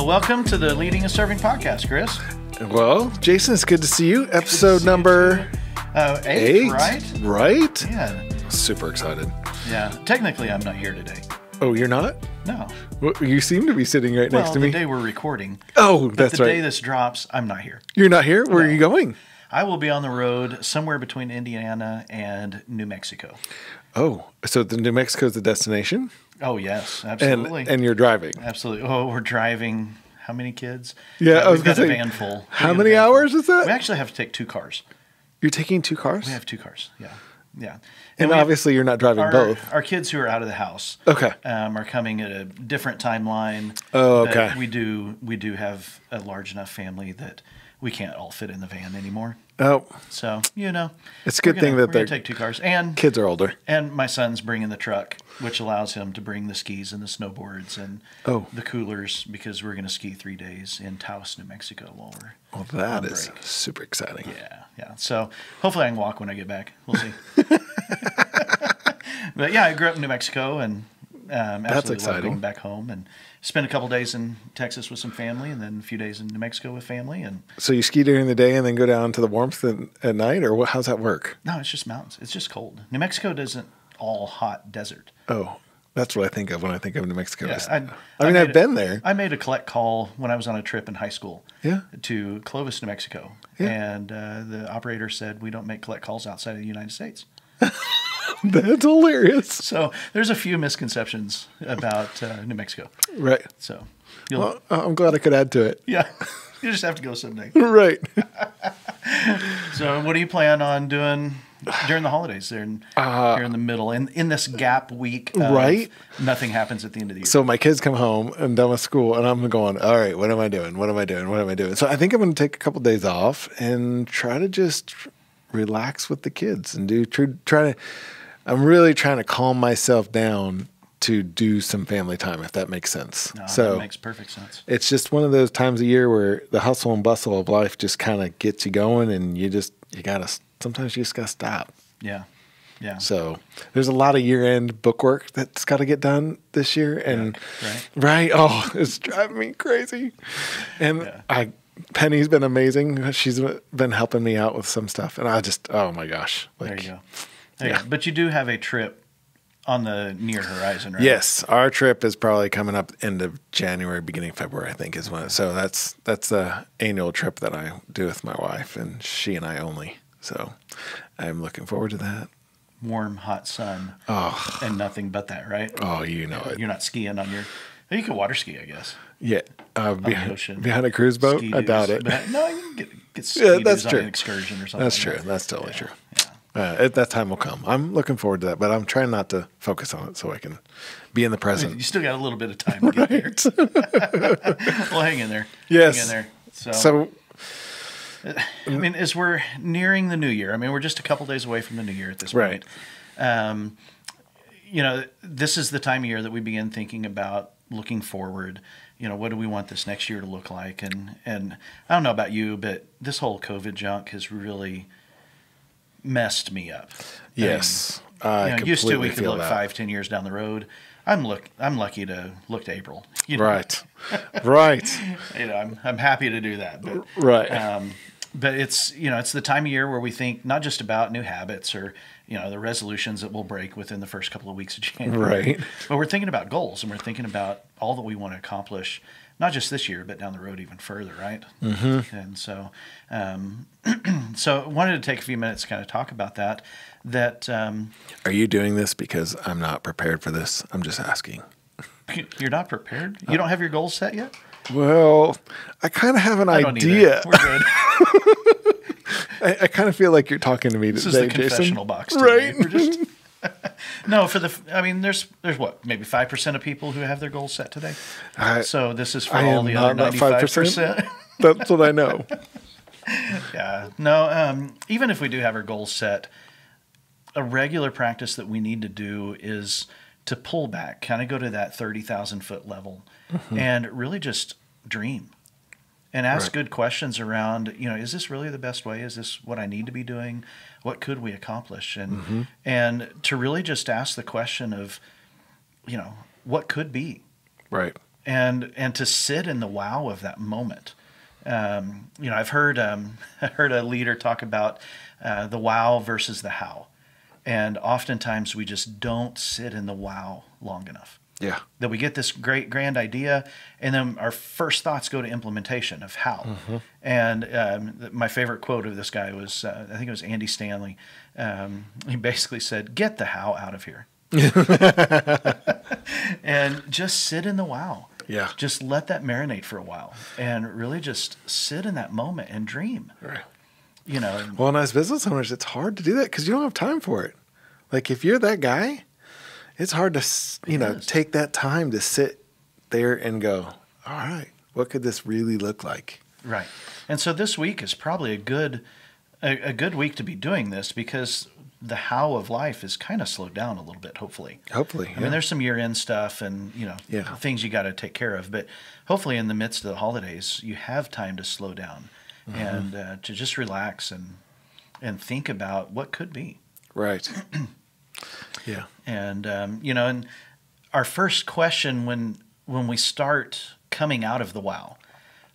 Well, welcome to the Leading and Serving podcast, Chris. Well, Jason, it's good to see you. Episode number 8, right? Right? Yeah. Super excited. Yeah. Technically, I'm not here today. Oh, you're not? No. Well, you seem to be sitting right next to me. the day we're recording. Oh, but that's the right. day this drops, I'm not here. You're not here? Where are you going? I will be on the road somewhere between Indiana and New Mexico. Oh, so the New Mexico is the destination? Oh, yes. Absolutely. And you're driving? Absolutely. Oh, we're driving. How many kids? Yeah, I was we've got going a to say, van full. How many hours is that? We actually have to take 2 cars. You're taking 2 cars? We have 2 cars, yeah. Yeah. And obviously you're not driving both. Our kids who are out of the house are coming at a different timeline. Oh, okay. We do have a large enough family that we can't all fit in the van anymore. Oh. So, it's a good thing that they take 2 cars. And kids are older. And my son's bringing the truck, which allows him to bring the skis and the snowboards and the coolers, because we're going to ski 3 days in Taos, New Mexico while we're Well, that is super exciting. Yeah. So hopefully I can walk when I get back. We'll see. But yeah, I grew up in New Mexico and absolutely love going back home and spend a couple days in Texas with some family and then a few days in New Mexico with family. And so you ski during the day and then go down to the warmth at night, or how's that work? No, it's just mountains. It's just cold. New Mexico isn't all hot desert. Oh, that's what I think of when I think of New Mexico. Yeah, I've been there. I made a collect call when I was on a trip in high school to Clovis, New Mexico. Yeah. And the operator said, we don't make collect calls outside of the United States. That's hilarious. So there's a few misconceptions about New Mexico. Right. So I'm glad I could add to it. Yeah. You just have to go someday. Right. So what do you plan on doing during the holidays there here in the middle, in this gap week of nothing happens at the end of the year? So my kids come home and done with school, and I'm going, all right, what am I doing? What am I doing? What am I doing? So I think I'm going to take a couple of days off and try to just relax with the kids and I'm really trying to calm myself down to do some family time, if that makes sense. No, so that makes perfect sense. It's just one of those times of year where the hustle and bustle of life just kind of gets you going, and sometimes you just got to stop. Yeah. Yeah. So there's a lot of year-end bookwork that's got to get done this year. And oh, it's driving me crazy. And Penny's been amazing. She's been helping me out with some stuff. And oh my gosh. There you go. There you go. But you do have a trip on the near horizon, right? Yes. Our trip is probably coming up end of January, beginning of February, I think is when. So that's the annual trip that I do with my wife, and she and I only. So I'm looking forward to that. Warm, hot sun. Oh. And nothing but that, right? Oh, you know it. You're not skiing on your... You can water ski, I guess. Yeah. On the ocean. Behind a cruise boat? I doubt it. But no, you can get ski-doos on an excursion or something. That's true. That's totally true. Yeah. That time will come. I'm looking forward to that, but I'm trying not to focus on it so I can be in the present. You still got a little bit of time to get there. Well, hang in there. Yes. Hang in there. So I mean, as we're nearing the new year, we're just a couple days away from the new year at this point. This is the time of year that we begin thinking about looking forward. What do we want this next year to look like? And I don't know about you, but this whole COVID junk has really messed me up. Yes. Used to we could look 5-10 years down the road. I'm lucky to look to April. Right. Right. I'm happy to do that. But, right. But it's the time of year where we think not just about new habits or the resolutions that we'll break within the first couple of weeks of January. Right. But we're thinking about goals, and we're thinking about all that we want to accomplish, not just this year, but down the road even further, right? Mm-hmm. And so, so I wanted to take a few minutes to kind of talk about that. Are you doing this because I'm not prepared for this? I'm just asking. You're not prepared? You don't have your goals set yet? Well, I kind of have an idea. We're good. I kind of feel like you're talking to me today, Jason. This is the confessional box today. Right? No, there's what, maybe 5% of people who have their goals set today. So this is for all the other 95%. That's what I know. Yeah. No, even if we do have our goals set, a regular practice that we need to do is to pull back, kind of go to that 30,000 foot level and really just dream and ask good questions around, is this really the best way? Is this what I need to be doing? What could we accomplish? And to really just ask the question of, what could be? Right. and to sit in the wow of that moment. I've heard I heard a leader talk about the wow versus the how, and oftentimes we just don't sit in the wow long enough. Yeah. That we get this great grand idea, and then our first thoughts go to implementation of how. Mm-hmm. And my favorite quote of this guy was, I think it was Andy Stanley. He basically said, "Get the how out of here." And just sit in the wow. Yeah. Just let that marinate for a while and really just sit in that moment and dream. Right. Well, and as business owners, it's hard to do that because you don't have time for it. Like if you're that guy, it's hard to, take that time to sit there and go, all right, what could this really look like? Right. And so this week is probably a good week to be doing this because the how of life is kind of slowed down a little bit, hopefully. Hopefully. I mean, there's some year-end stuff and, things you got to take care of. But hopefully in the midst of the holidays, you have time to slow down and to just relax and think about what could be. Right. Yeah. And, and our first question when we start coming out of the wow,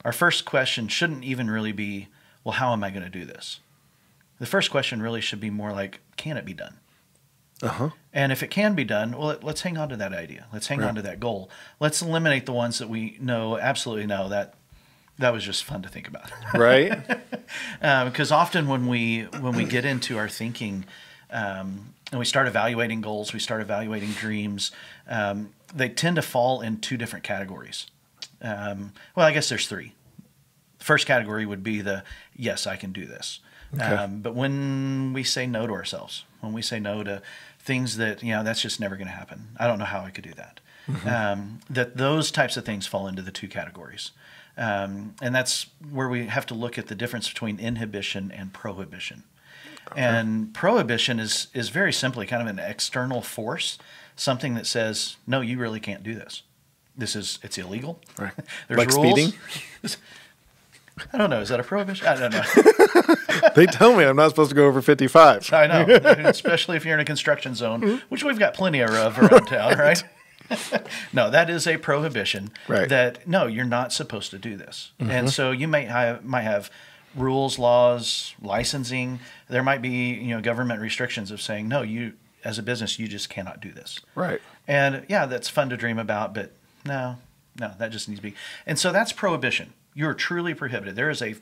our first question shouldn't even really be, well, how am I going to do this? The first question really should be more like, can it be done? Uh-huh. And if it can be done, well, let's hang on to that idea. Let's hang on to that goal. Let's eliminate the ones that we absolutely know that was just fun to think about. Right. Because often when we get into our thinking and we start evaluating goals, we start evaluating dreams, they tend to fall in two different categories. Well, I guess there's three. The first category would be the, yes, I can do this. Okay. But when we say no to ourselves, when we say no to things that, that's just never going to happen. I don't know how I could do that. Mm-hmm. That those types of things fall into the two categories. And that's where we have to look at the difference between inhibition and prohibition. Okay. And prohibition is very simply kind of an external force, something that says, no, you really can't do this. It's illegal. Right. There's like rules. Speeding? I don't know. Is that a prohibition? I don't know. They tell me I'm not supposed to go over 55. I know, especially if you're in a construction zone, which we've got plenty of around town, right? No, that is a prohibition. Right. That no, you're not supposed to do this. Mm-hmm. And so you might have rules, laws, licensing. There might be government restrictions of saying no, you as a business you just cannot do this. Right. And yeah, that's fun to dream about, but no, that just needs to be. And so that's prohibition. You're truly prohibited. There is a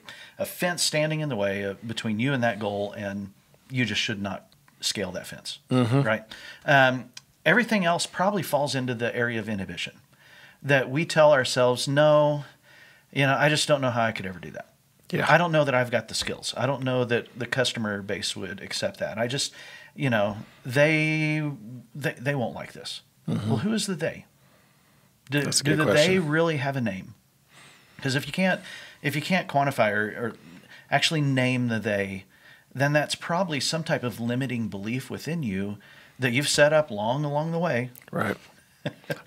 fence standing in the way between you and that goal, and you just should not scale that fence, right? Everything else probably falls into the area of inhibition, that we tell ourselves, no, I just don't know how I could ever do that. Yeah. I don't know that I've got the skills. I don't know that the customer base would accept that. I just, they won't like this. Mm-hmm. Well, who is the they? Do the they really have a name? Because if you can't quantify or actually name the they, then that's probably some type of limiting belief within you that you've set up long along the way. Right.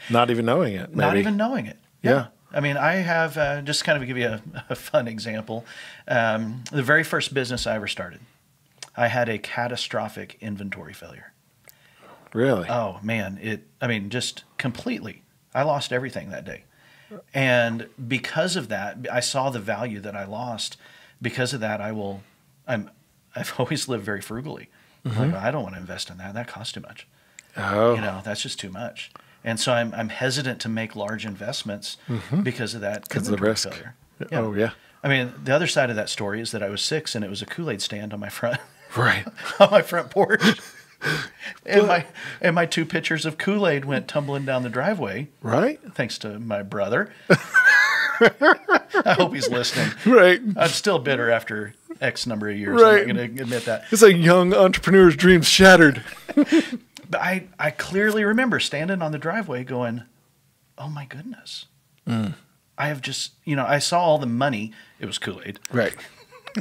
Not even knowing it. Maybe. Not even knowing it. Yeah. I mean, I have, just kind of give you a fun example. The very first business I ever started, I had a catastrophic inventory failure. Really? Oh, man. Just completely. I lost everything that day. And because of that, I saw the value that I lost. Because of that, I've always lived very frugally. Mm-hmm. Like, I don't want to invest in that. That costs too much. Oh. That's just too much. And so I'm hesitant to make large investments because of that. Because of the risk. Failure. Yeah. Oh, yeah. I mean, the other side of that story is that I was 6 and it was a Kool-Aid stand on my front. Right. On my front porch. And my 2 pitchers of Kool-Aid went tumbling down the driveway. Right. Thanks to my brother. I hope he's listening. Right. I'm still bitter after X number of years. Right. I'm not going to admit that. It's like young entrepreneur's dreams shattered. But I clearly remember standing on the driveway going, oh my goodness. I have just, I saw all the money. It was Kool-Aid. Right.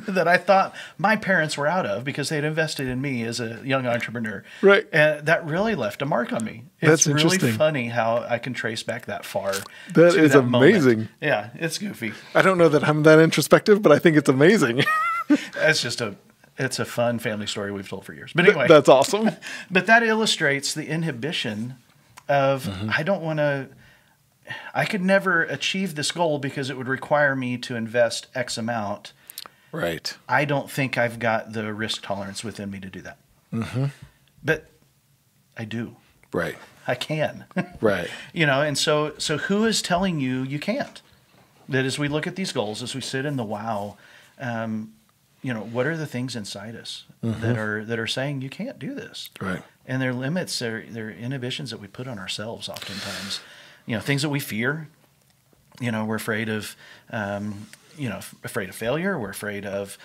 That I thought my parents were out of because they'd invested in me as a young entrepreneur. Right. And that really left a mark on me. That's really interesting. Funny how I can trace back that far. That is amazing. Moment. Yeah, it's goofy. I don't know that I'm that introspective, but I think it's amazing. It's a fun family story we've told for years. But anyway. That's awesome. But that illustrates the inhibition of I don't want to, I could never achieve this goal because it would require me to invest X amount. Right. I don't think I've got the risk tolerance within me to do that. Mm-hmm. But I do. Right. I can. Right. And so who is telling you you can't? That as we look at these goals, as we sit in the wow, what are the things inside us that are saying you can't do this? Right. And their limits, they're inhibitions that we put on ourselves oftentimes. Things that we fear. We're afraid of, afraid of failure. We're afraid of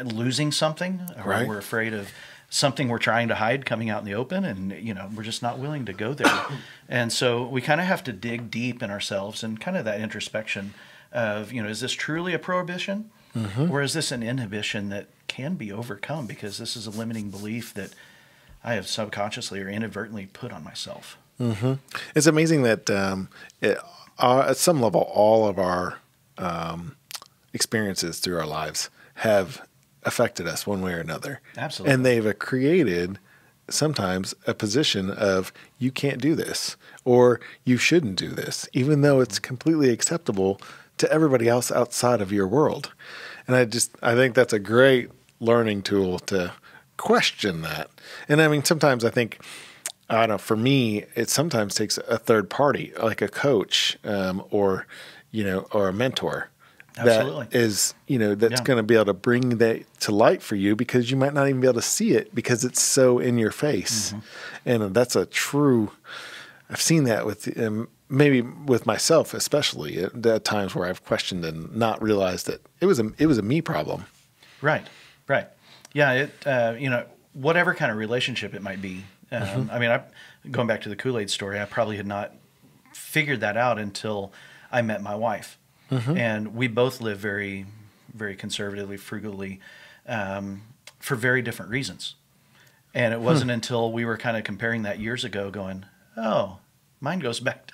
losing something. Or Right. we're afraid of something we're trying to hide coming out in the open, and we're just not willing to go there. And so we kind of have to dig deep in ourselves and kind of that introspection of, is this truly a prohibition, or is this an inhibition that can be overcome because this is a limiting belief that I have subconsciously or inadvertently put on myself. It's amazing that at some level, all of our experiences through our lives have affected us one way or another. Absolutely. And they've created sometimes a position of you can't do this or you shouldn't do this, even though it's completely acceptable to everybody else outside of your world. And I think that's a great learning tool to question that. And I mean, sometimes I think, I don't know, for me, it sometimes takes a third party, like a coach or a mentor. Absolutely. That is, that's going to be able to bring that to light for you because you might not even be able to see it because it's so in your face. And that's a true, I've seen that with, maybe with myself, especially at times where I've questioned and not realized that it was a me problem. Right. Yeah. Whatever kind of relationship it might be. I mean, going back to the Kool-Aid story, I probably had not figured that out until I met my wife. And we both live very, very conservatively, frugally, for very different reasons. And it wasn't until we were kind of comparing that years ago going, oh, mine goes back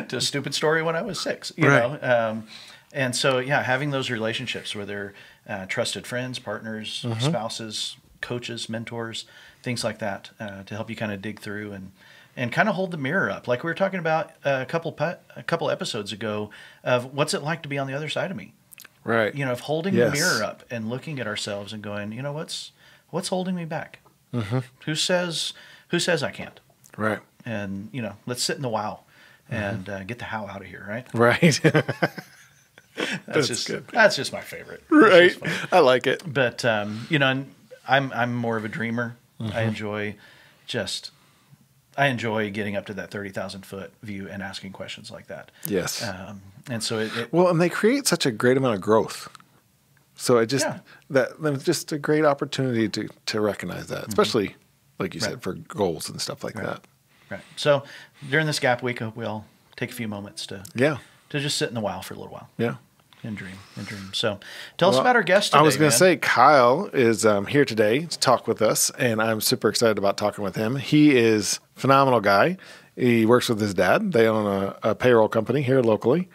to a stupid story when I was 6, you know? And so, having those relationships where they're trusted friends, partners, spouses, coaches, mentors, things like that, to help you kind of dig through and kind of hold the mirror up. Like we were talking about a couple episodes ago of what's it like to be on the other side of me. Right. Of holding the mirror up and looking at ourselves and going, what's holding me back? Who says I can't? Right. And, let's sit in the wow and get the how out of here, right? Right. That's just good. That's just my favorite. Right. I like it. But, and I'm more of a dreamer. I enjoy getting up to that 30,000 foot view and asking questions like that. Yes. And so and they create such a great amount of growth. So that's just a great opportunity to recognize that, especially like you said, for goals and stuff like that. Right. So during this gap week, I hope we all take a few moments to just sit in the wow for a little while. Yeah. And dream. So tell us about our guest today. I was going to say Kyle is here today to talk with us, and I'm super excited about talking with him. He is a phenomenal guy. He works with his dad. They own a payroll company here locally.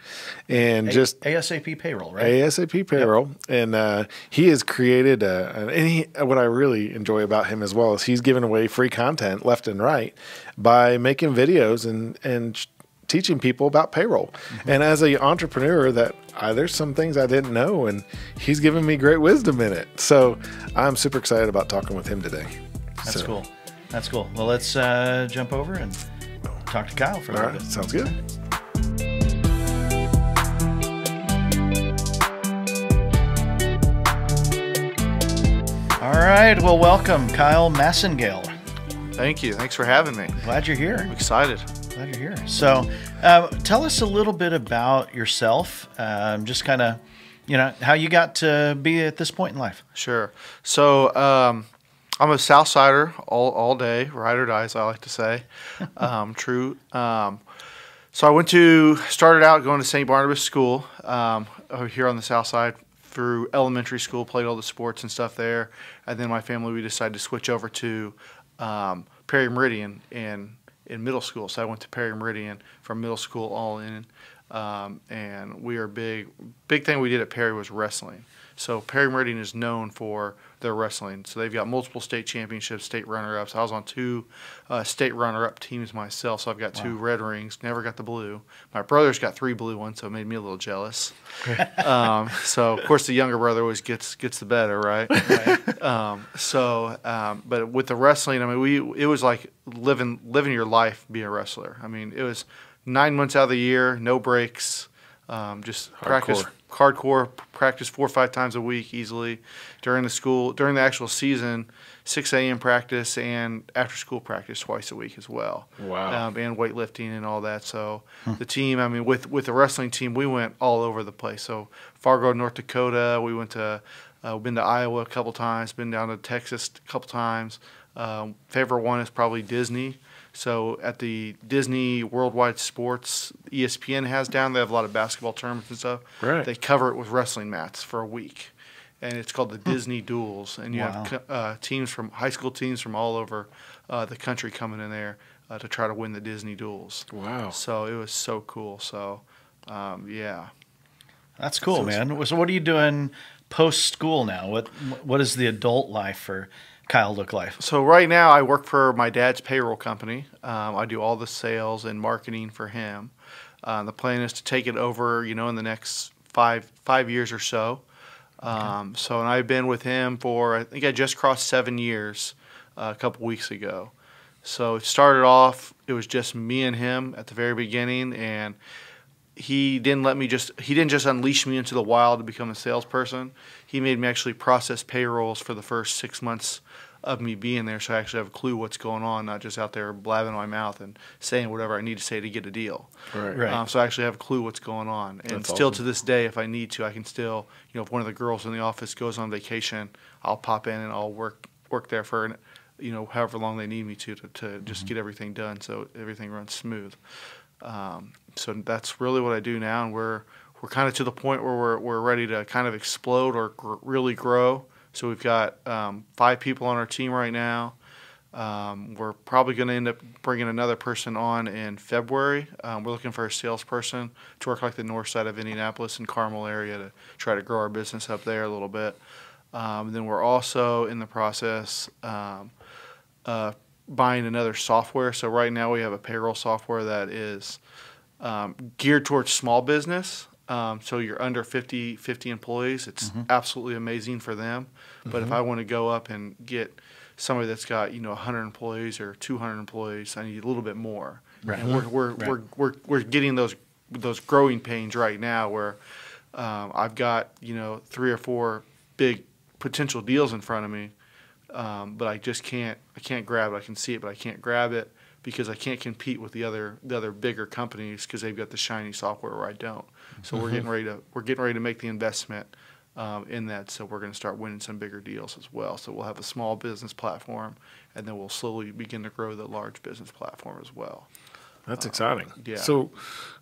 And just ASAP Payroll, right? ASAP Payroll. Yep. And he has created what I really enjoy about him as well is he's given away free content left and right by making videos and teaching people about payroll. And as an entrepreneur, there's some things I didn't know, and he's given me great wisdom in it. So I'm super excited about talking with him today. That's cool. That's cool. Well, let's jump over and talk to Kyle for a little bit. Sounds good. All right. Well, welcome, Kyle Masengale. Thank you. Thanks for having me. Glad you're here. I'm excited. Glad you're here. So tell us a little bit about yourself, just kind of, how you got to be at this point in life. Sure. So I'm a South Sider all day, ride or die, as I like to say. True. So I started out going to St. Barnabas School over here on the South Side through elementary school, played all the sports and stuff there. And then my family, we decided to switch over to Perry Meridian in middle school. So I went to Perry Meridian from middle school all in. And we are big thing we did at Perry was wrestling. So Perry Meridian is known for their wrestling. So they've got multiple state championships, state runner-ups. I was on 2 state runner-up teams myself, so I've got 2 red rings. Never got the blue. My brother's got 3 blue ones, so it made me a little jealous. So of course the younger brother always gets the better, right? But with the wrestling, I mean, it was like living your life being a wrestler. I mean, it was 9 months out of the year, no breaks. Just hardcore practice 4 or 5 times a week easily during the actual season, 6 a.m. practice and after school practice twice a week as well. Wow. And weightlifting and all that. So the team, I mean, with the wrestling team, we went all over the place. So Fargo, North Dakota, we went to been to Iowa a couple times, been down to Texas a couple times. Favorite one is probably Disney. So at the Disney Worldwide Sports, ESPN has down, they have a lot of basketball tournaments and stuff. Right. They cover it with wrestling mats for a week. And it's called the Disney Duels. And you have teams from high school teams from all over the country coming in there to try to win the Disney Duels. Wow. So it was so cool. So, yeah. That's cool, man. So what are you doing post-school now? What is the adult life for Kyle look like? So right now I work for my dad's payroll company. I do all the sales and marketing for him. The plan is to take it over, in the next five years or so. And I've been with him for, I think I just crossed 7 years a couple weeks ago. So it started off, it was just me and him at the very beginning, and he didn't just unleash me into the wild to become a salesperson. He made me actually process payrolls for the first 6 months of me being there, so I actually have a clue what's going on, not just out there blabbing my mouth and saying whatever I need to say to get a deal. Right. So I actually have a clue what's going on. And That's still awesome. to this day, if I need to, I can still, if one of the girls in the office goes on vacation, I'll pop in and I'll work there for, however long they need me to just get everything done so everything runs smooth. So that's really what I do now, and we're kind of to the point where we're ready to kind of explode or really grow. So we've got 5 people on our team right now. We're probably going to end up bringing another person on in February. We're looking for a salesperson to work like the north side of Indianapolis and Carmel area to try to grow our business up there a little bit. Then we're also in the process buying another software. So right now we have a payroll software that is geared towards small business. So you're under 50 employees. It's absolutely amazing for them. But if I want to go up and get somebody that's got 100 employees or 200 employees, I need a little bit more. Right. And we're getting those growing pains right now where I've got 3 or 4 big potential deals in front of me, but I just can't grab it. I can see it, but I can't grab it because I can't compete with the other bigger companies because they've got the shiny software where I don't. So we're getting ready to make the investment in that. So we're going to start winning some bigger deals as well. So we'll have a small business platform, and then we'll slowly begin to grow the large business platform as well. That's exciting. Yeah. So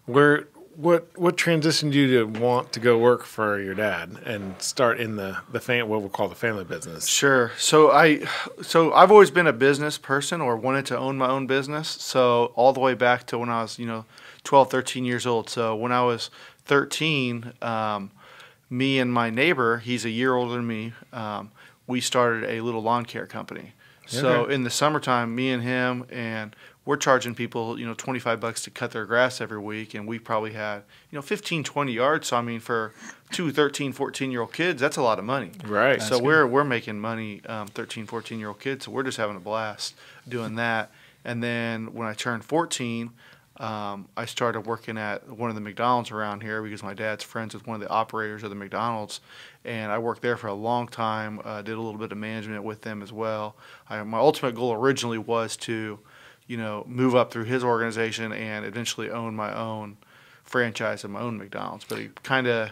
what transitioned you to want to go work for your dad and start in what we'll call the family business? Sure. So I've always been a business person or wanted to own my own business. So all the way back to when I was 12, 13 years old. So when I was 13, me and my neighbor, he's a year older than me, we started a little lawn care company. So in the summertime, me and him, and we're charging people, $25 to cut their grass every week, and we probably had, 15, 20 yards. So, I mean, for 2 13, 14-year-old kids, that's a lot of money. Right. So we're making money, 13, 14-year-old kids, so we're just having a blast doing that. And then when I turned 14, I started working at one of the McDonald's around here because my dad's friends with one of the operators of the McDonald's, and I worked there for a long time, did a little bit of management with them as well. My ultimate goal originally was to move up through his organization and eventually own my own franchise of my own McDonald's. But he kind of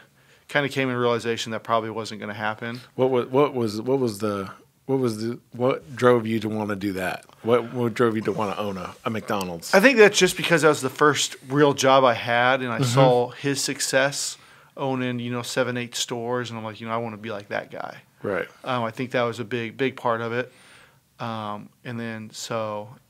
came in realization that probably wasn't going to happen. What drove you to want to do that? What drove you to want to own a McDonald's? I think that's just because that was the first real job I had, and I saw his success owning 7, 8 stores, and I'm like, I want to be like that guy. Right. I think that was a big part of it. And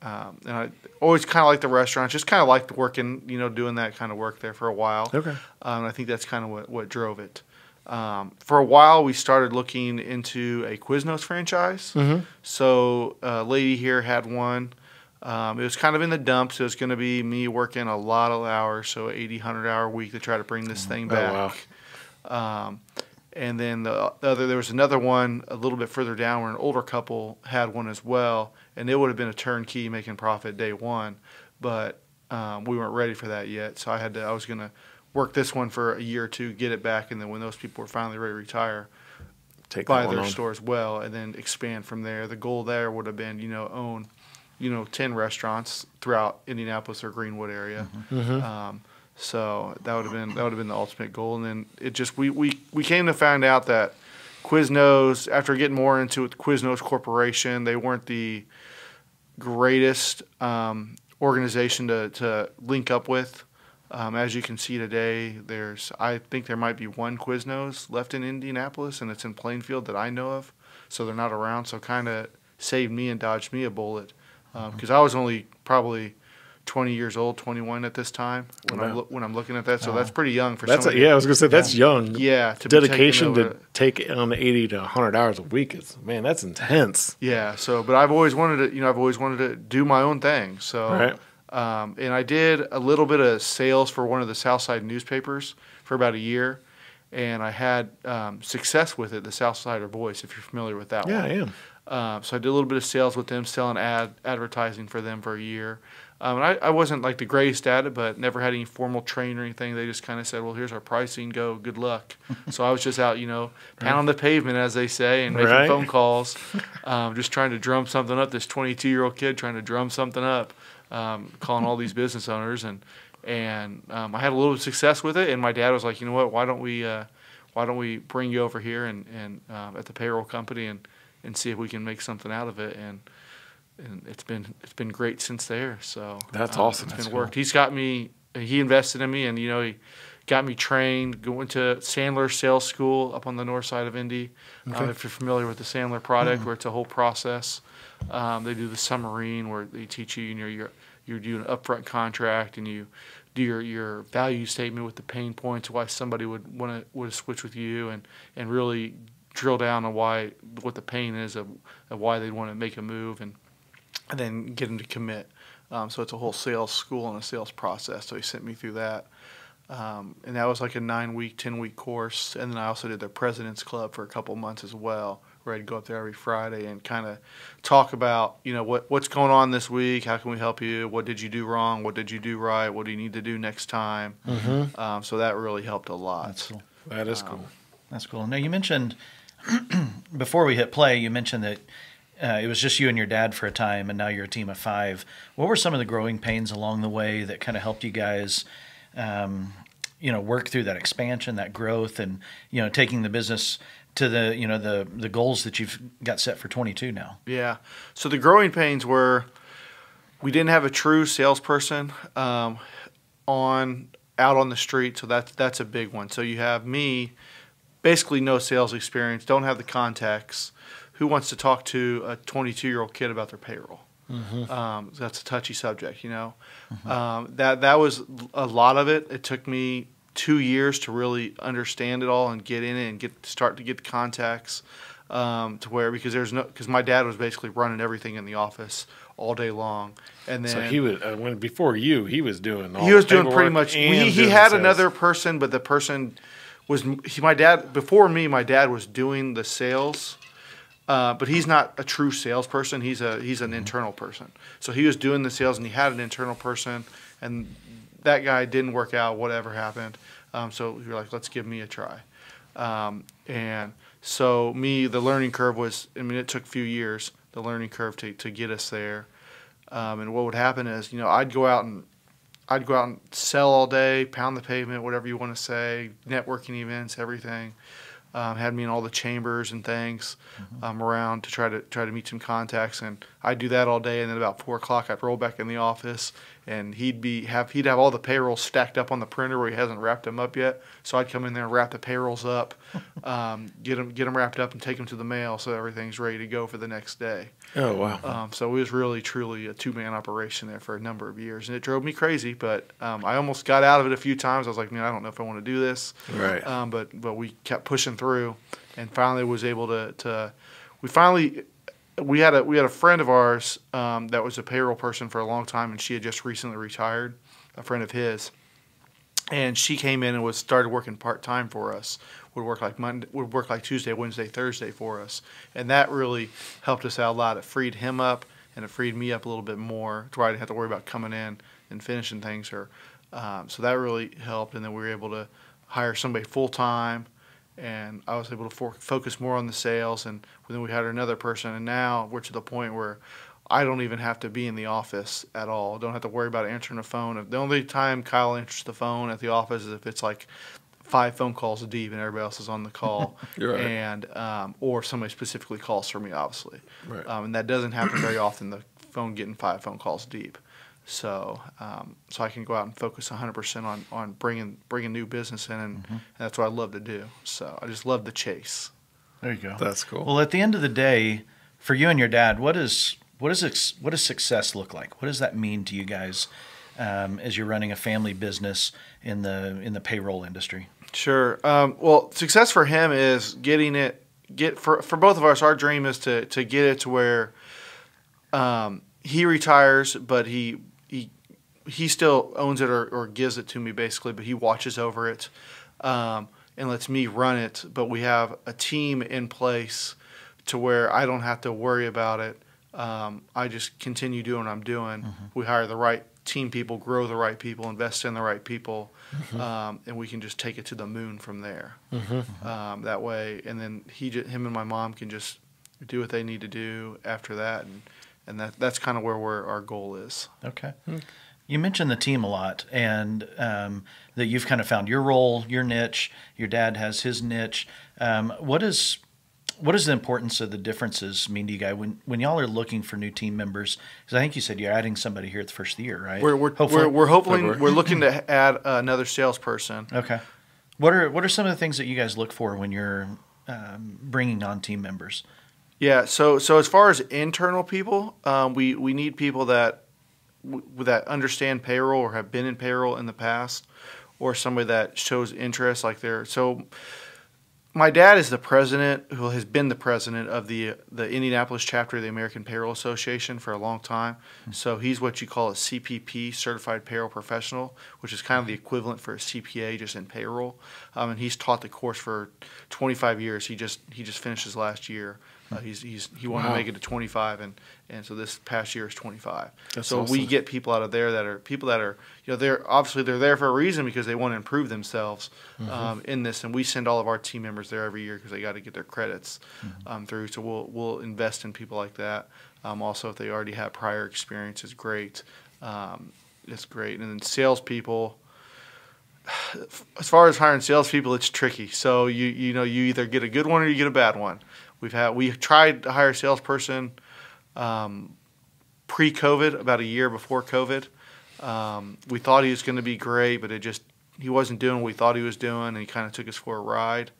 I always kind of liked the restaurants, just kind of liked working, doing that kind of work there for a while. Okay. And I think that's kind of what drove it. For a while, we started looking into a Quiznos franchise. So a lady here had one. It was kind of in the dumps. It was going to be me working a lot of hours, so 80, 100-hour week to try to bring this thing back. Wow. And then there was another one a little bit further down where an older couple had one as well, and it would have been a turnkey making profit day one, but we weren't ready for that yet. So I was going to work this one for a year or two, get it back, and then when those people were finally ready to retire, buy their store as well, and then expand from there. The goal there would have been, own, 10 restaurants throughout Indianapolis or Greenwood area. So that would have been the ultimate goal. And then it just we came to find out that Quiznos, after getting more into it, Quiznos Corporation, they weren't the greatest organization to link up with. As you can see today, I think there might be one Quiznos left in Indianapolis, and it's in Plainfield that I know of. So they're not around. So kind of saved me and dodged me a bullet because I was only probably 20 years old, 21 at this time when I'm looking at that. So that's pretty young for somebody. I was going to say that's young. Yeah. Dedication to take on 80 to 100 hours a week that's intense. Yeah. So, but I've always wanted to do my own thing. So, right. And I did a little bit of sales for one of the Southside newspapers for about a year, and I had success with it, the Southsider Voice, if you're familiar with that one. Yeah, I am. So I did a little bit of sales with them, selling advertising for them for a year. And I wasn't like the greatest at it, but never had any formal training or anything. They just kind of said, well, here's our pricing, go, good luck. So I was just out, pounding the pavement, as they say, and making phone calls, just trying to drum something up, this 22-year-old kid trying to drum something up, calling all these business owners. And I had a little success with it, and my dad was like, you know what, why don't we bring you over here and at the payroll company and see if we can make something out of it. And it's been great since there. So that's awesome. It's been worked. He invested in me, and he got me trained. Went to Sandler Sales School up on the north side of Indy. Okay. If you're familiar with the Sandler product, where it's a whole process. They do the submarine where they teach you. You do an upfront contract, and you do your value statement with the pain points, why somebody would switch with you, and really drill down on what the pain is of why they'd want to make a move, and then get them to commit. So it's a whole sales school and a sales process. So he sent me through that. And that was like a 9-week, 10-week course. And then I also did their President's Club for a couple months as well, where I'd go up there every Friday and kind of talk about, what's going on this week, how can we help you, what did you do wrong, what did you do right, what do you need to do next time. So that really helped a lot. That's cool. That is cool. That's cool. Now, you mentioned, before we hit play, you mentioned that it was just you and your dad for a time, and now you're a team of 5. What were some of the growing pains along the way that kind of helped you guys, work through that expansion, that growth, and taking the business to the goals that you've got set for 22 now? Yeah. So the growing pains were we didn't have a true salesperson out on the street, so that's a big one. So you have me, basically no sales experience, don't have the contacts. Who wants to talk to a 22-year-old kid about their payroll? That's a touchy subject, That was a lot of it. It took me 2 years to really understand it all and get in it and start to get the contacts to where, because my dad was basically running everything in the office all day long. And then, so he was before you, he was doing all. He was doing pretty much. He had another person, but the person was my dad. Before me, my dad was doing the sales. But he's not a true salesperson. He's an internal person. So he was doing the sales, and he had an internal person, and that guy didn't work out. Whatever happened, so we were like, let's give me a try. And so the learning curve was. It took a few years. The learning curve to get us there. And what would happen is, I'd go out and sell all day, pound the pavement, whatever you want to say, networking events, everything. Had me in all the chambers and things around to try to meet some contacts, and I'd do that all day. And then about 4 o'clock, I'd roll back in the office, and he'd have all the payrolls stacked up on the printer where he hasn't wrapped them up yet. So I'd come in there and wrap the payrolls up, get them wrapped up, and take them to the mail so everything's ready to go for the next day. Oh, wow. So it was really, truly a two-man operation there for a number of years, and it drove me crazy. But I almost got out of it a few times. I was like, man, I don't know if I want to do this. Right. But we kept pushing through, and finally was able to. We had a friend of ours that was a payroll person for a long time, and she had just recently retired. A friend of his, and she came in and started working part-time for us. Would work like Tuesday, Wednesday, Thursday for us, and that really helped us out a lot. It freed him up, and it freed me up a little bit more to where I didn't have to worry about coming in and finishing things. So that really helped, and then we were able to hire somebody full-time, and I was able to focus more on the sales, and then we hired another person, and now we're to the point where I don't even have to be in the office at all. Don't have to worry about answering the phone. The only time Kyle answers the phone at the office is if it's like 5 phone calls deep and everybody else is on the call, Right. and or somebody specifically calls for me, obviously. Right. And that doesn't happen very often, the phone getting 5 phone calls deep. So I can go out and focus 100% on bringing new business in, and that's what I love to do. So I just love the chase. There you go. That's cool. Well, at the end of the day, for you and your dad, what does success look like? What does that mean to you guys as you're running a family business in the payroll industry? Sure. Well, success for him is for both of us. Our dream is to get it to where he retires, but he still owns it or gives it to me basically, but he watches over it and lets me run it. But we have a team in place to where I don't have to worry about it. I just continue doing what I'm doing. We hire the right team people, grow the right people, invest in the right people, and we can just take it to the moon from there. That way, and then him and my mom can just do what they need to do after that, and that's kind of where our goal is. Okay. You mentioned the team a lot, and that you've kind of found your role, your niche. Your dad has his niche. What does the importance of the differences mean to you guys when y'all are looking for new team members? Because I think you said you're adding somebody here at the first of the year, right? We're looking to add another salesperson. Okay. What are some of the things that you guys look for when you're bringing on team members? Yeah. So as far as internal people, we need people that understand payroll or have been in payroll in the past, or somebody that shows interest, my dad is the president, who has been the president of the Indianapolis chapter of the American Payroll Association for a long time. So he's what you call a CPP, Certified Payroll Professional, which is kind of the equivalent for a CPA just in payroll. And he's taught the course for 25 years. He just finished his last year. He wanted to make it to 25, and so this past year is 25. That's so awesome. we get people out of there that are they're there for a reason because they want to improve themselves in this, and we send all of our team members there every year because they got to get their credits through. So we'll invest in people like that. Also, if they already have prior experience, it's great. It's great, and then salespeople. As far as hiring salespeople, it's tricky. So you either get a good one or you get a bad one. We tried to hire a salesperson pre-COVID, about a year before COVID. We thought he was going to be great, but he wasn't doing what we thought he was doing, and he kind of took us for a ride.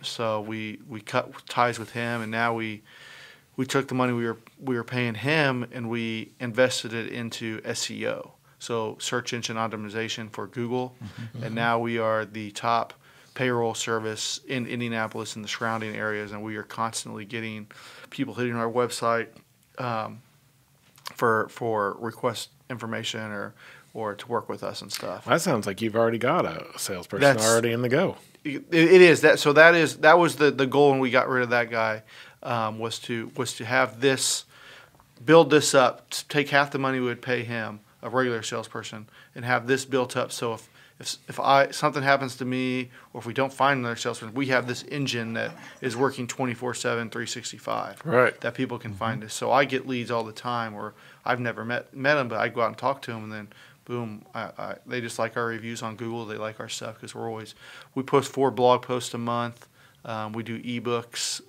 So we cut ties with him, and now we took the money we were paying him and we invested it into SEO, so search engine optimization for Google, and now we are the top payroll service in Indianapolis and the surrounding areas, and we are constantly getting people hitting our website for request information or to work with us and stuff. That sounds like you've already got a salesperson already in the go. It is that. So that was the goal when we got rid of that guy, was to have this, build this up, take half the money we would pay him, a regular salesperson, and have this built up. So if something happens to me, or if we don't find another salesperson, we have this engine that is working 24/7, 365. Right. That people can find us. So I get leads all the time, or I've never met them, but I go out and talk to them, and then boom, they just like our reviews on Google. They like our stuff because we post 4 blog posts a month. We do ebooks.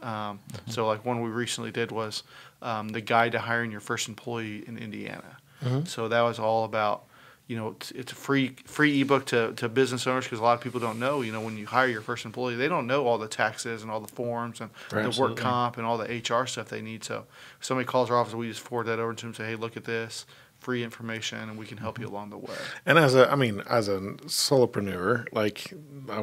So like one we recently did was the guide to hiring your first employee in Indiana. So that was all about, it's a free ebook to business owners, because a lot of people don't know, when you hire your first employee, they don't know all the taxes and all the forms and the work comp and all the HR stuff they need. So if somebody calls our office, we just forward that over to them and say, hey, look at this. Free information, and we can help you along the way. And as a solopreneur,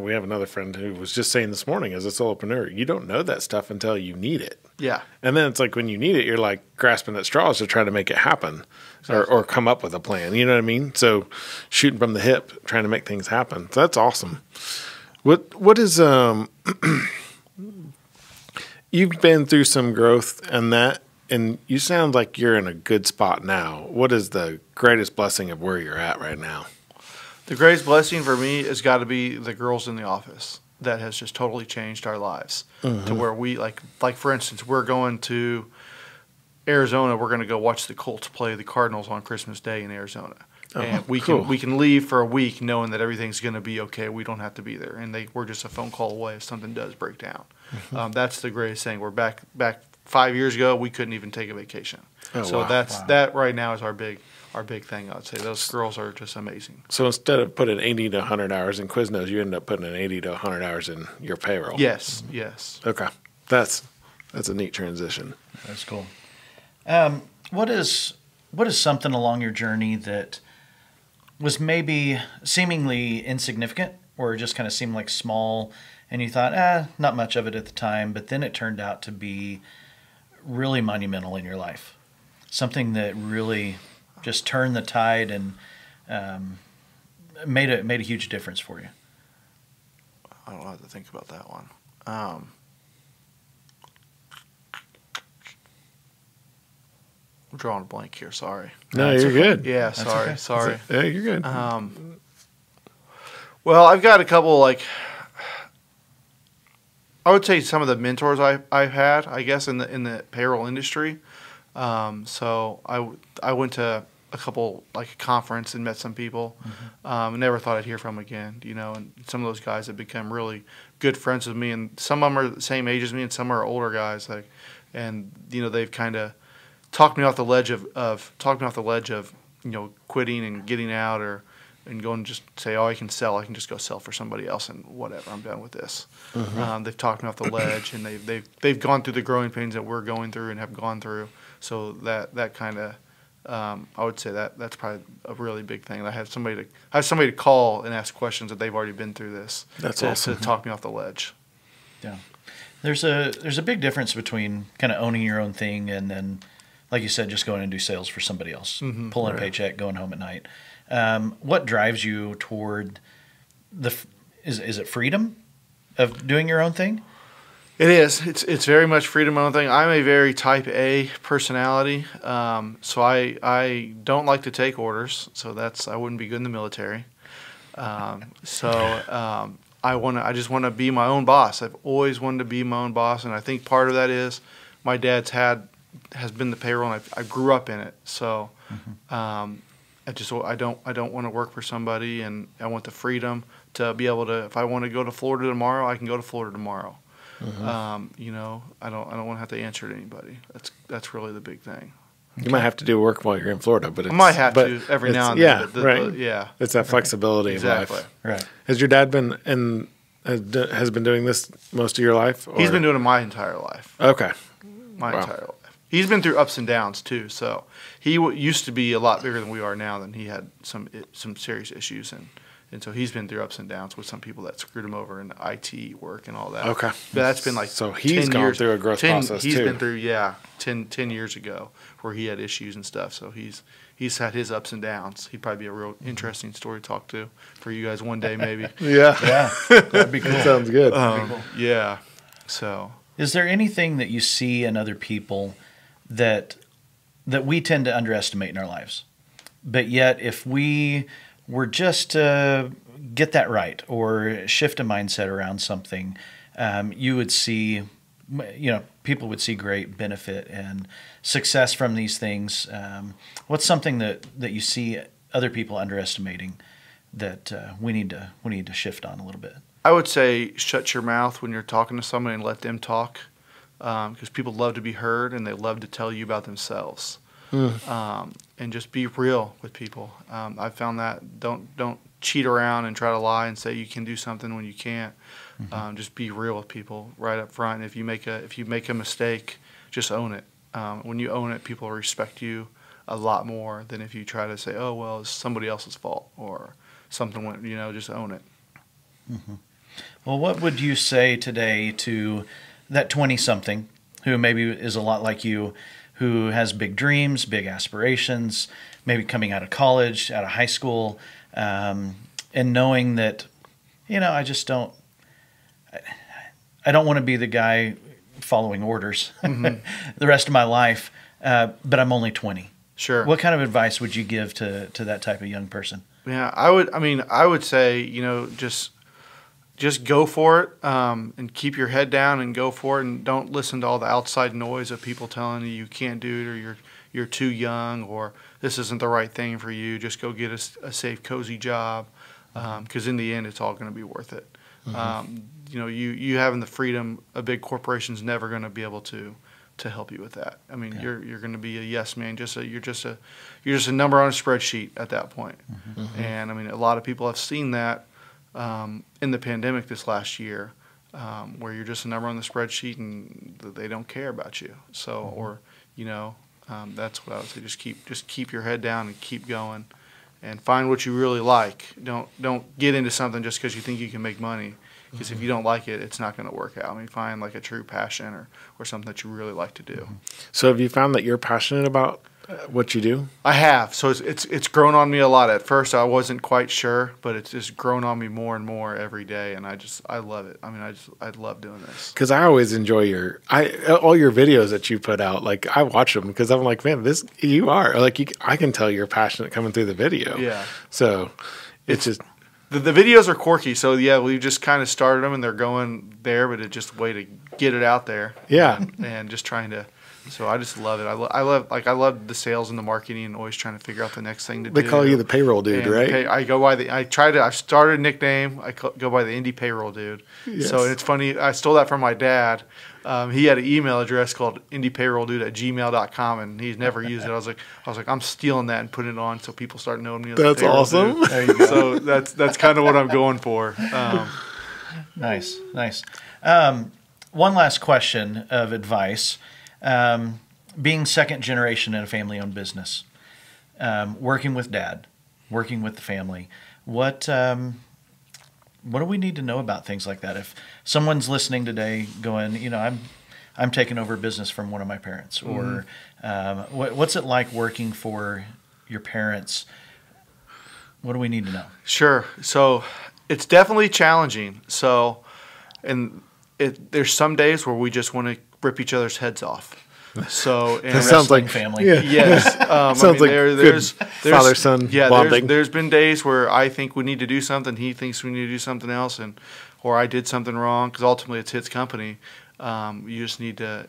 we have another friend who was just saying this morning, as a solopreneur, you don't know that stuff until you need it. Yeah. And then it's like when you need it, you're like grasping at straws to try to make it happen, or come up with a plan. You know what I mean? So shooting from the hip, trying to make things happen. So that's awesome. What is you've been through some growth and that. And you sound like you're in a good spot now. What is the greatest blessing of where you're at right now? The greatest blessing for me has got to be the girls in the office. That has just totally changed our lives to where we, like for instance, we're going to Arizona. We're going to go watch the Colts play the Cardinals on Christmas Day in Arizona. And we can leave for a week knowing that everything's going to be okay. We don't have to be there. And we're just a phone call away if something does break down. That's the greatest thing. We're back 5 years ago, we couldn't even take a vacation. That right now is our big thing. I would say those girls are just amazing. So instead of putting 80 to 100 hours in Quiznos, you end up putting an 80 to 100 hours in your payroll. Yes. Okay, that's a neat transition. That's cool. What is something along your journey that was maybe seemingly insignificant, or just kind of seemed like small, and you thought, not much of it at the time, but then it turned out to be really monumental in your life? Something that really just turned the tide and made a huge difference for you. I don't have to think about that one. I'm drawing a blank here. Sorry. No, you're good. Yeah, That's sorry. Yeah, you're good. Well, I've got a couple, I would say some of the mentors I've had, I guess, in the payroll industry. So I went to a couple, a conference, and met some people. Never thought I'd hear from them again, and some of those guys have become really good friends with me, and some of them are the same age as me, and some are older guys, and they've kind of talked me off the ledge of quitting and getting out, and go and just say, I can just go sell for somebody else, and whatever, I'm done with this. They've talked me off the ledge, and they've gone through the growing pains that we're going through and have gone through. So that kind of, I would say that's probably a really big thing. I have somebody to call and ask questions that they've already been through this. That's awesome. To talk me off the ledge. Yeah, there's a big difference between kind of owning your own thing and then, like you said, just going and do sales for somebody else, pulling a paycheck, going home at night. What drives you toward is it freedom of doing your own thing? It is. It's very much freedom of my own thing. I'm a very type A personality, so I don't like to take orders. So I wouldn't be good in the military. I just want to be my own boss. I've always wanted to be my own boss, and I think part of that is my dad's has been the payroll, and I grew up in it. So. I don't want to work for somebody, and I want the freedom to be able to, if I want to go to Florida tomorrow, I can go to Florida tomorrow. I don't want to have to answer to anybody. That's really the big thing. You might have to do work while you're in Florida, but I might have to every now and then. Right. It's that flexibility of life. Right. Has your dad has been doing this most of your life? Or? He's been doing it my entire life. Okay. My entire life. He's been through ups and downs too. So he used to be a lot bigger than we are now. Then he had some serious issues, and so he's been through ups and downs with some people that screwed him over in IT work and all that. Okay, but that's been so he's gone through a growth process he's too. He's been through 10 years ago where he had issues and stuff. So he's had his ups and downs. He'd probably be a real interesting story to talk to for you guys one day maybe. Yeah, that'd be cool. That sounds good. Yeah. So is there anything that you see in other people that we tend to underestimate in our lives, but yet if we were just to get that right or shift a mindset around something, you would see, people would see great benefit and success from these things. What's something that you see other people underestimating that we need to shift on a little bit? I would say shut your mouth when you're talking to somebody and let them talk. Because people love to be heard and they love to tell you about themselves. and just be real with people. I found that don't cheat around and try to lie and say you can do something when you can't. Just be real with people right up front. If you make a mistake, just own it. When you own it, people respect you a lot more than if you try to say, oh, well, it's somebody else's fault or something went, just own it. Well, what would you say today to that 20-something who maybe is a lot like you, who has big dreams, big aspirations, maybe coming out of college, out of high school, and knowing that, I just don't want to be the guy following orders the rest of my life, but I'm only 20. Sure. What kind of advice would you give to that type of young person? Yeah, I would say, just go for it, and keep your head down and go for it, and don't listen to all the outside noise of people telling you can't do it, or you're too young, or this isn't the right thing for you. Just go get a safe, cozy job, because in the end, it's all going to be worth it. You having the freedom, a big corporation's never going to be able to help you with that. I mean, you're going to be a yes man. You're just a number on a spreadsheet at that point. And I mean, a lot of people have seen that in the pandemic this last year, where you're just a number on the spreadsheet and they don't care about you. So, that's what I would say. Just keep your head down and keep going, and find what you really like. Don't get into something just because you think you can make money. Because if you don't like it, it's not going to work out. I mean, find like a true passion or something that you really like to do. So have you found that you're passionate about what you do? I have. So it's grown on me a lot. At first, I wasn't quite sure, but it's just grown on me more and more every day, and I love it. I mean, I love doing this. Because I always enjoy all your videos that you put out. Like, I watch them because I'm like, man, I can tell you're passionate coming through the video. Yeah. So it's just. The videos are quirky, so yeah, we just kind of started them and they're going there, but it's just a way to get it out there. Yeah. And just trying to. So I just love it. I love the sales and the marketing and always trying to figure out the next thing to do. They call you the payroll dude, and right? I started a nickname. I go by the indie payroll dude. Yes. So it's funny. I stole that from my dad. He had an email address called indiepayrolldude@gmail.com, and he's never used it. I was like, I'm stealing that and putting it on so people start knowing me as That's the payroll awesome. dude. There you go. So that's kind of what I'm going for. Nice. One last question of advice. Being second generation in a family-owned business, working with dad, working with the family, what do we need to know about things like that? If someone's listening today going, I'm taking over business from one of my parents, or what's it like working for your parents? What do we need to know? Sure. So it's definitely challenging. So, there's some days where we just want to rip each other's heads off. So That sounds like family. Yeah. Yes. Sounds like there's father-son bonding. There's been days where I think we need to do something, he thinks we need to do something else, or I did something wrong, because ultimately it's his company. You just need to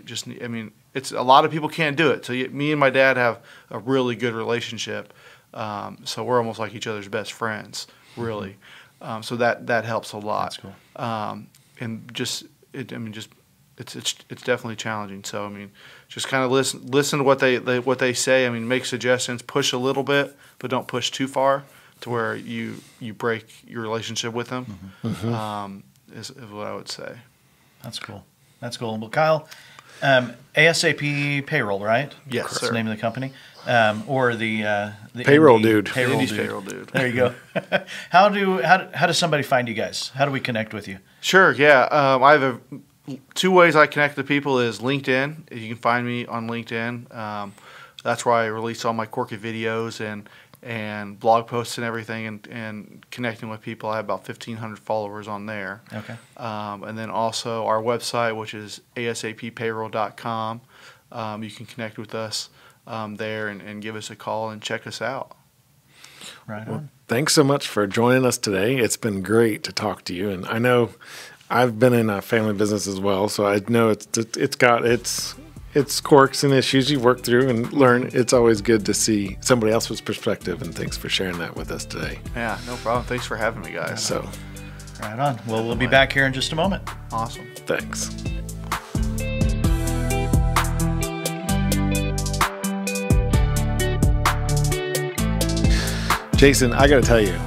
it's a lot of people can't do it. So me and my dad have a really good relationship. So we're almost like each other's best friends, really. So that helps a lot. That's cool. It's definitely challenging. So just kind of listen to what they say. Make suggestions, push a little bit, but don't push too far to where you break your relationship with them. Is what I would say. That's cool. Well, Kyle, ASAP Payroll, right? Yes, That's sir. the name of the company, or the Payroll indie dude. Payroll Indie's dude. Payroll dude. There you go. How does somebody find you guys? How do we connect with you? Sure. Yeah. I have two ways I connect to people is LinkedIn. You can find me on LinkedIn. That's where I release all my quirky videos and blog posts and everything, and connecting with people. I have about 1,500 followers on there. Okay. And then also our website, which is asappayroll.com. You can connect with us there and give us a call and check us out. Right on. Thanks so much for joining us today. It's been great to talk to you, and I know I've been in a family business as well, so I know it's got its quirks and issues you work through and learn. It's always good to see somebody else's perspective, and thanks for sharing that with us today. Yeah, no problem. Thanks for having me, guys. So, Right on. Well, we'll be back here in just a moment. Awesome. thanks. Jason, I got to tell you,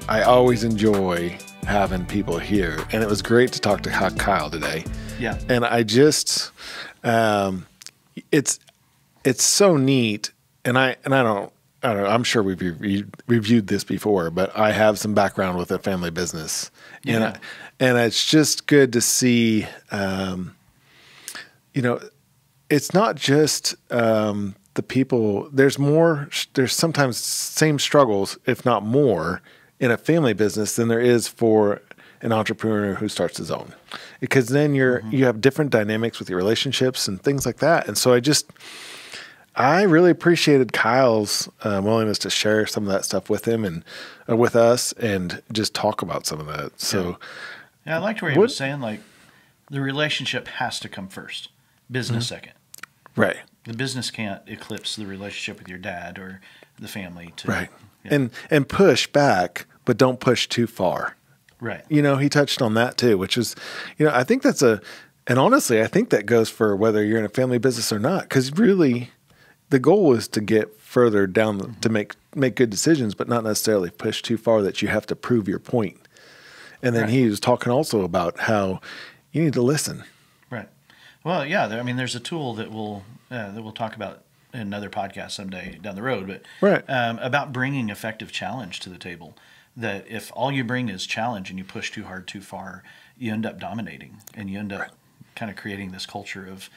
I always enjoy having people here, and it was great to talk to Kyle today. Yeah. And I just, it's so neat, and I don't know, I'm sure we've reviewed this before, but I have some background with a family business. Yeah. And it's just good to see, it's not just the people. There's sometimes same struggles, if not more, in a family business than there is for an entrepreneur who starts his own. Because then you have different dynamics with your relationships and things like that. And so I really appreciated Kyle's willingness to share some of that stuff with him and with us, and just talk about some of that. So, yeah, I liked where he was saying, like, the relationship has to come first, business second. Right. The business can't eclipse the relationship with your dad or the family. Right. Yeah. And push back, but don't push too far. Right. He touched on that too, which is, I think and honestly, I think that goes for whether you're in a family business or not, because really, the goal is to get further down to make good decisions, but not necessarily push too far that you have to prove your point. And then he was talking also about how you need to listen. Right. Well, yeah. I mean, there's a tool that we'll talk about in another podcast someday down the road, but about bringing effective challenge to the table. That if all you bring is challenge and you push too hard, too far, you end up dominating, and you end up kind of creating this culture of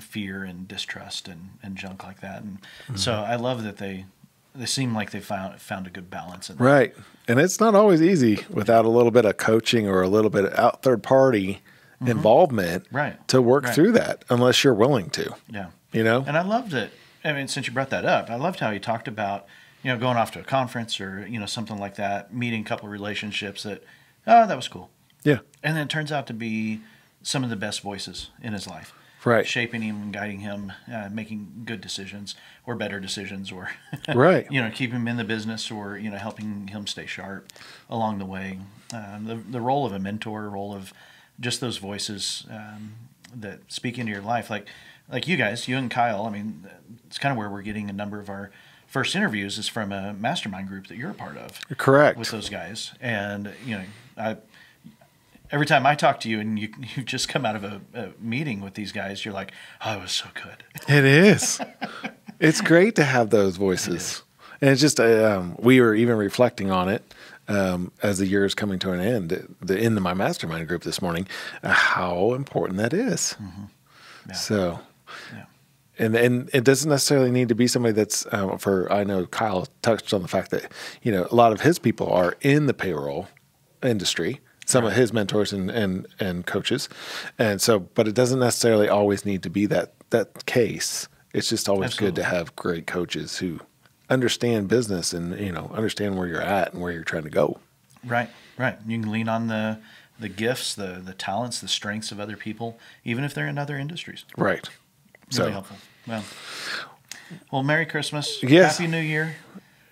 fear and distrust and junk like that. And so I love that they seem like they found a good balance in that. Right. And it's not always easy without a little bit of coaching or a little bit of third party involvement to work through that, unless you're willing to. Yeah. And I loved it. I mean, since you brought that up, I loved how he talked about, going off to a conference or, something like that, meeting a couple of relationships that was cool. Yeah. And then it turns out to be some of the best voices in his life. Right. Shaping him and guiding him, making good decisions or better decisions, or, keeping him in the business, or, helping him stay sharp along the way. The role of a mentor, role of just those voices that speak into your life. Like you guys, you and Kyle, I mean, it's kind of where we're getting a number of our first interviews is from a mastermind group that you're a part of. Correct. With those guys. And, every time I talk to you and you've just come out of a meeting with these guys, you're like, oh, it was so good. It is. It's great to have those voices. And it's just, we were even reflecting on it as the year is coming to an end in my mastermind group this morning, how important that is. Yeah. So, and it doesn't necessarily need to be somebody that's, I know Kyle touched on the fact that, a lot of his people are in the payroll industry. Some of his mentors and coaches. And so, but it doesn't necessarily always need to be that case. It's just always good to have great coaches who understand business and, understand where you're at and where you're trying to go. Right. You can lean on the gifts, the talents, the strengths of other people, even if they're in other industries. Right. Really helpful. Well, Merry Christmas. Yes. Happy New Year.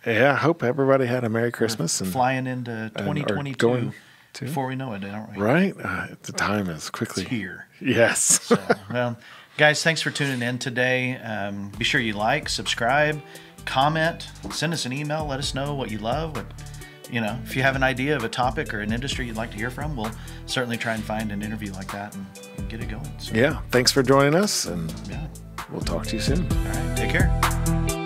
Yeah, I hope everybody had a Merry Christmas. We're flying into 2022. Before we know it, aren't we? Right. The time is quickly here. Yes. So, guys, thanks for tuning in today. Be sure you like, subscribe, comment, send us an email. Let us know what you love. If you have an idea of a topic or an industry you'd like to hear from, we'll certainly try and find an interview like that and get it going. So, thanks for joining us, and we'll talk to you soon. All right. Take care.